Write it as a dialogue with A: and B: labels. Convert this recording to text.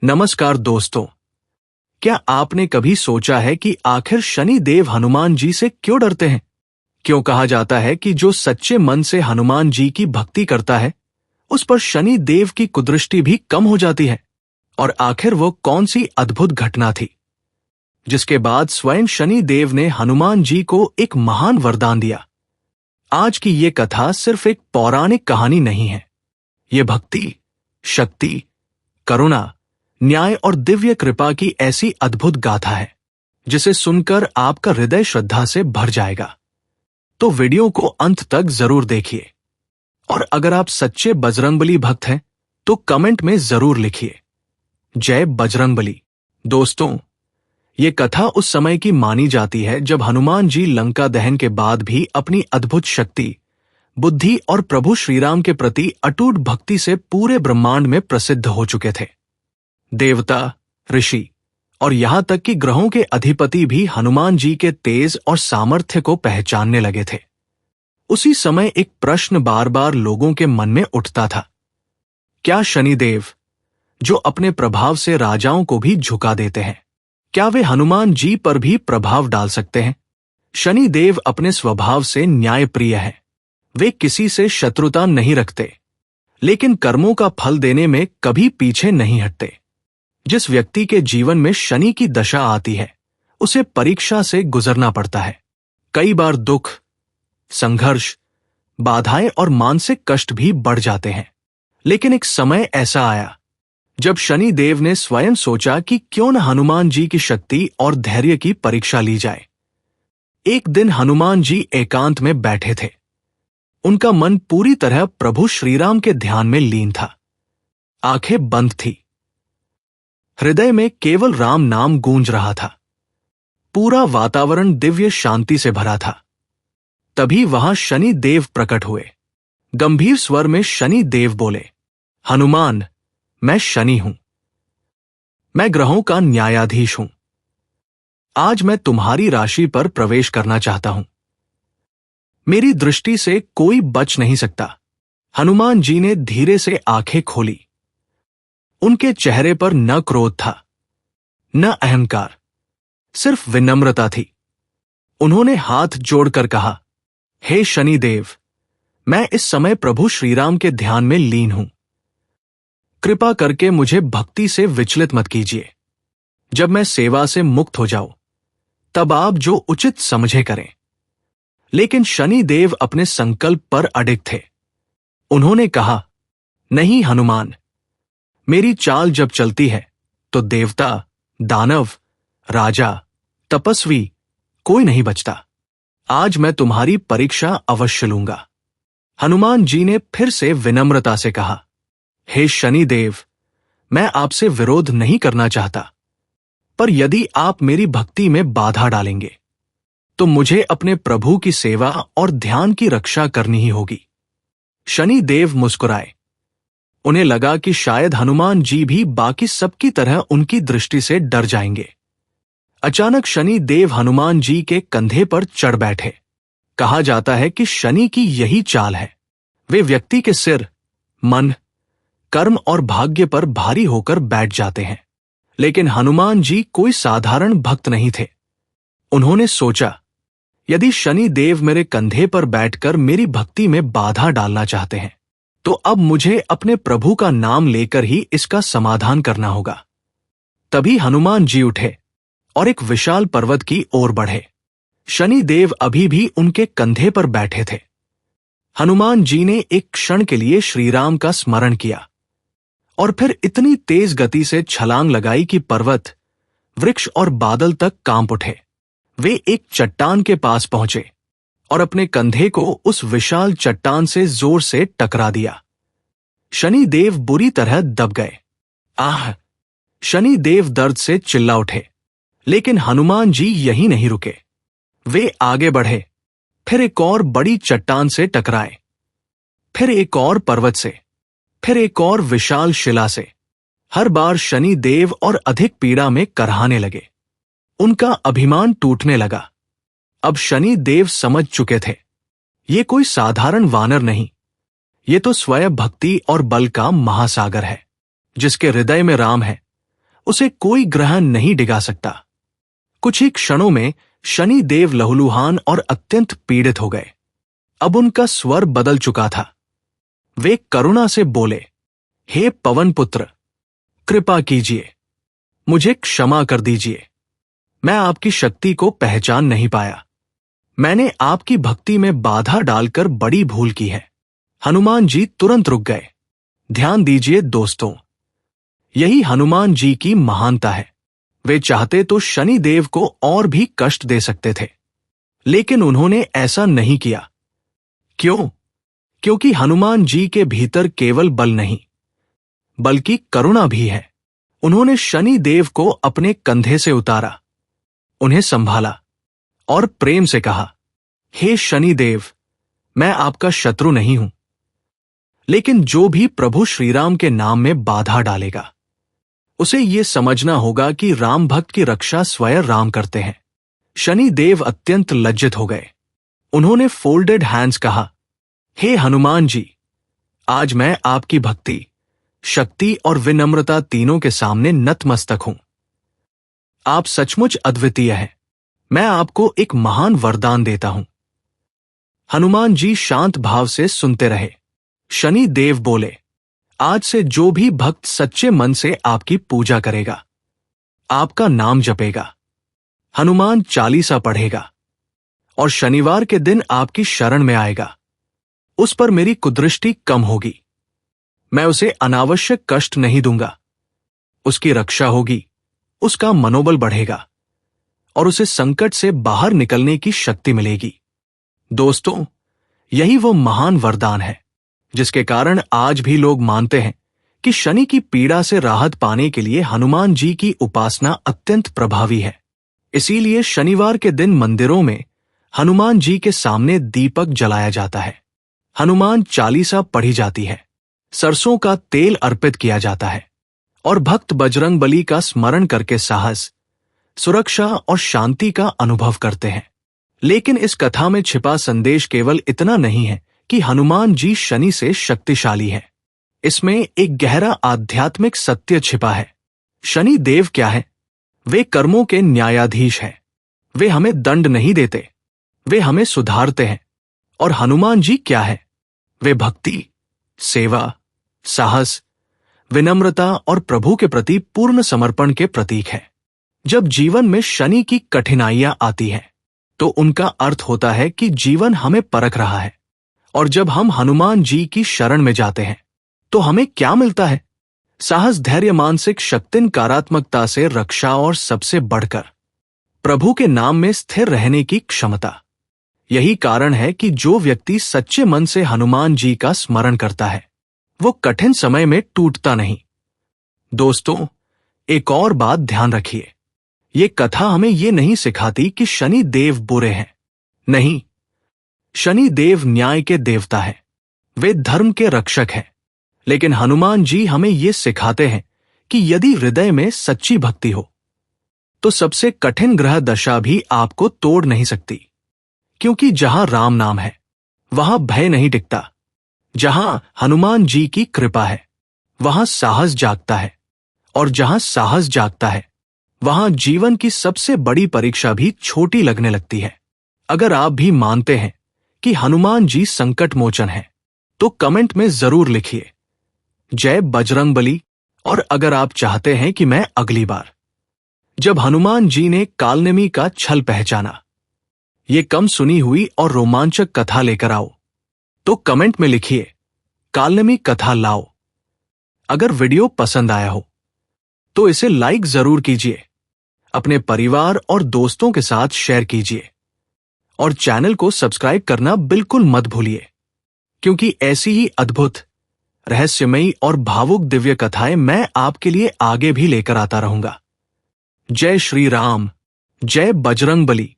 A: नमस्कार दोस्तों। क्या आपने कभी सोचा है कि आखिर शनि देव हनुमान जी से क्यों डरते हैं? क्यों कहा जाता है कि जो सच्चे मन से हनुमान जी की भक्ति करता है उस पर शनि देव की कुदृष्टि भी कम हो जाती है? और आखिर वो कौन सी अद्भुत घटना थी जिसके बाद स्वयं शनि देव ने हनुमान जी को एक महान वरदान दिया? आज की ये कथा सिर्फ एक पौराणिक कहानी नहीं है। ये भक्ति, शक्ति, करुणा, न्याय और दिव्य कृपा की ऐसी अद्भुत गाथा है जिसे सुनकर आपका हृदय श्रद्धा से भर जाएगा। तो वीडियो को अंत तक जरूर देखिए। और अगर आप सच्चे बजरंगबली भक्त हैं तो कमेंट में जरूर लिखिए, जय बजरंगबली। दोस्तों, ये कथा उस समय की मानी जाती है जब हनुमान जी लंका दहन के बाद भी अपनी अद्भुत शक्ति, बुद्धि और प्रभु श्रीराम के प्रति अटूट भक्ति से पूरे ब्रह्मांड में प्रसिद्ध हो चुके थे। देवता, ऋषि और यहां तक कि ग्रहों के अधिपति भी हनुमान जी के तेज और सामर्थ्य को पहचानने लगे थे। उसी समय एक प्रश्न बार बार लोगों के मन में उठता था। क्या शनिदेव, जो अपने प्रभाव से राजाओं को भी झुका देते हैं, क्या वे हनुमान जी पर भी प्रभाव डाल सकते हैं? शनिदेव अपने स्वभाव से न्यायप्रिय हैं। वे किसी से शत्रुता नहीं रखते, लेकिन कर्मों का फल देने में कभी पीछे नहीं हटते। जिस व्यक्ति के जीवन में शनि की दशा आती है उसे परीक्षा से गुजरना पड़ता है। कई बार दुख, संघर्ष, बाधाएं और मानसिक कष्ट भी बढ़ जाते हैं। लेकिन एक समय ऐसा आया जब शनि देव ने स्वयं सोचा कि क्यों न हनुमान जी की शक्ति और धैर्य की परीक्षा ली जाए। एक दिन हनुमान जी एकांत में बैठे थे। उनका मन पूरी तरह प्रभु श्रीराम के ध्यान में लीन था। आंखें बंद थी। हृदय में केवल राम नाम गूंज रहा था। पूरा वातावरण दिव्य शांति से भरा था। तभी वहां शनि देव प्रकट हुए। गंभीर स्वर में शनि देव बोले, हनुमान, मैं शनि हूं। मैं ग्रहों का न्यायाधीश हूं। आज मैं तुम्हारी राशि पर प्रवेश करना चाहता हूं। मेरी दृष्टि से कोई बच नहीं सकता। हनुमान जी ने धीरे से आंखें खोली। उनके चेहरे पर न क्रोध था, न अहंकार, सिर्फ विनम्रता थी। उन्होंने हाथ जोड़कर कहा, हे शनिदेव, मैं इस समय प्रभु श्रीराम के ध्यान में लीन हूं। कृपा करके मुझे भक्ति से विचलित मत कीजिए। जब मैं सेवा से मुक्त हो जाऊं तब आप जो उचित समझे करें। लेकिन शनिदेव अपने संकल्प पर अडिग थे। उन्होंने कहा, नहीं हनुमान, मेरी चाल जब चलती है तो देवता, दानव, राजा, तपस्वी कोई नहीं बचता। आज मैं तुम्हारी परीक्षा अवश्य लूंगा। हनुमान जी ने फिर से विनम्रता से कहा, हे शनिदेव, मैं आपसे विरोध नहीं करना चाहता, पर यदि आप मेरी भक्ति में बाधा डालेंगे तो मुझे अपने प्रभु की सेवा और ध्यान की रक्षा करनी ही होगी। शनिदेव मुस्कुराए। उन्हें लगा कि शायद हनुमान जी भी बाकी सबकी तरह उनकी दृष्टि से डर जाएंगे। अचानक शनि देव हनुमान जी के कंधे पर चढ़ बैठे। कहा जाता है कि शनि की यही चाल है। वे व्यक्ति के सिर, मन, कर्म और भाग्य पर भारी होकर बैठ जाते हैं। लेकिन हनुमान जी कोई साधारण भक्त नहीं थे। उन्होंने सोचा, यदि शनि देव मेरे कंधे पर बैठकर मेरी भक्ति में बाधा डालना चाहते हैं तो अब मुझे अपने प्रभु का नाम लेकर ही इसका समाधान करना होगा। तभी हनुमान जी उठे और एक विशाल पर्वत की ओर बढ़े। शनि देव अभी भी उनके कंधे पर बैठे थे। हनुमान जी ने एक क्षण के लिए श्रीराम का स्मरण किया और फिर इतनी तेज गति से छलांग लगाई कि पर्वत, वृक्ष और बादल तक कांप उठे। वे एक चट्टान के पास पहुंचे और अपने कंधे को उस विशाल चट्टान से जोर से टकरा दिया। शनि देव बुरी तरह दब गए। आह! शनि देव दर्द से चिल्ला उठे। लेकिन हनुमान जी यहीं नहीं रुके। वे आगे बढ़े, फिर एक और बड़ी चट्टान से टकराए, फिर एक और पर्वत से, फिर एक और विशाल शिला से। हर बार शनि देव और अधिक पीड़ा में करहाने लगे। उनका अभिमान टूटने लगा। अब शनि देव समझ चुके थे, ये कोई साधारण वानर नहीं, ये तो स्वयं भक्ति और बल का महासागर है। जिसके हृदय में राम है उसे कोई ग्रह नहीं डिगा सकता। कुछ ही क्षणों में शनि देव लहूलुहान और अत्यंत पीड़ित हो गए। अब उनका स्वर बदल चुका था। वे करुणा से बोले, हे पवन पुत्र, कृपा कीजिए, मुझे क्षमा कर दीजिए। मैं आपकी शक्ति को पहचान नहीं पाया। मैंने आपकी भक्ति में बाधा डालकर बड़ी भूल की है। हनुमान जी तुरंत रुक गए। ध्यान दीजिए दोस्तों, यही हनुमान जी की महानता है। वे चाहते तो शनि देव को और भी कष्ट दे सकते थे, लेकिन उन्होंने ऐसा नहीं किया। क्यों? क्योंकि हनुमान जी के भीतर केवल बल नहीं, बल्कि करुणा भी है। उन्होंने शनि देव को अपने कंधे से उतारा, उन्हें संभाला और प्रेम से कहा, हे शनि देव, मैं आपका शत्रु नहीं हूं, लेकिन जो भी प्रभु श्रीराम के नाम में बाधा डालेगा, उसे यह समझना होगा कि राम भक्त की रक्षा स्वयं राम करते हैं। शनि देव अत्यंत लज्जित हो गए। उन्होंने फोल्डेड हैंड्स कहा, हे हनुमान जी, आज मैं आपकी भक्ति, शक्ति और विनम्रता तीनों के सामने नतमस्तक हूं। आप सचमुच अद्वितीय हैं। मैं आपको एक महान वरदान देता हूं। हनुमान जी शांत भाव से सुनते रहे। शनि देव बोले, आज से जो भी भक्त सच्चे मन से आपकी पूजा करेगा, आपका नाम जपेगा, हनुमान चालीसा पढ़ेगा और शनिवार के दिन आपकी शरण में आएगा, उस पर मेरी कुदृष्टि कम होगी। मैं उसे अनावश्यक कष्ट नहीं दूंगा। उसकी रक्षा होगी, उसका मनोबल बढ़ेगा और उसे संकट से बाहर निकलने की शक्ति मिलेगी। दोस्तों, यही वो महान वरदान है जिसके कारण आज भी लोग मानते हैं कि शनि की पीड़ा से राहत पाने के लिए हनुमान जी की उपासना अत्यंत प्रभावी है। इसीलिए शनिवार के दिन मंदिरों में हनुमान जी के सामने दीपक जलाया जाता है, हनुमान चालीसा पढ़ी जाती है, सरसों का तेल अर्पित किया जाता है और भक्त बजरंग बली का स्मरण करके साहस, सुरक्षा और शांति का अनुभव करते हैं। लेकिन इस कथा में छिपा संदेश केवल इतना नहीं है कि हनुमान जी शनि से शक्तिशाली हैं। इसमें एक गहरा आध्यात्मिक सत्य छिपा है। शनि देव क्या है? वे कर्मों के न्यायाधीश हैं। वे हमें दंड नहीं देते, वे हमें सुधारते हैं। और हनुमान जी क्या है? वे भक्ति, सेवा, साहस, विनम्रता और प्रभु के प्रति पूर्ण समर्पण के प्रतीक हैं। जब जीवन में शनि की कठिनाइयां आती हैं, तो उनका अर्थ होता है कि जीवन हमें परख रहा है। और जब हम हनुमान जी की शरण में जाते हैं, तो हमें क्या मिलता है? साहस, धैर्य, मानसिक शक्ति, नकारात्मकता से रक्षा और सबसे बढ़कर प्रभु के नाम में स्थिर रहने की क्षमता। यही कारण है कि जो व्यक्ति सच्चे मन से हनुमान जी का स्मरण करता है, वो कठिन समय में टूटता नहीं। दोस्तों, एक और बात ध्यान रखिए, ये कथा हमें ये नहीं सिखाती कि शनि देव बुरे हैं। नहीं, शनि देव न्याय के देवता हैं, वे धर्म के रक्षक हैं। लेकिन हनुमान जी हमें ये सिखाते हैं कि यदि हृदय में सच्ची भक्ति हो, तो सबसे कठिन ग्रह दशा भी आपको तोड़ नहीं सकती। क्योंकि जहां राम नाम है, वहां भय नहीं टिकता। जहां हनुमान जी की कृपा है, वहां साहस जागता है। और जहां साहस जागता है, वहां जीवन की सबसे बड़ी परीक्षा भी छोटी लगने लगती है। अगर आप भी मानते हैं कि हनुमान जी संकट मोचन है, तो कमेंट में जरूर लिखिए, जय बजरंग बली। और अगर आप चाहते हैं कि मैं अगली बार जब हनुमान जी ने कालनेमी का छल पहचाना, ये कम सुनी हुई और रोमांचक कथा लेकर आओ, तो कमेंट में लिखिए, कालनेमी कथा लाओ। अगर वीडियो पसंद आया हो, तो इसे लाइक जरूर कीजिए, अपने परिवार और दोस्तों के साथ शेयर कीजिए और चैनल को सब्सक्राइब करना बिल्कुल मत भूलिए, क्योंकि ऐसी ही अद्भुत, रहस्यमयी और भावुक दिव्य कथाएं मैं आपके लिए आगे भी लेकर आता रहूंगा। जय श्री राम, जय बजरंग बली।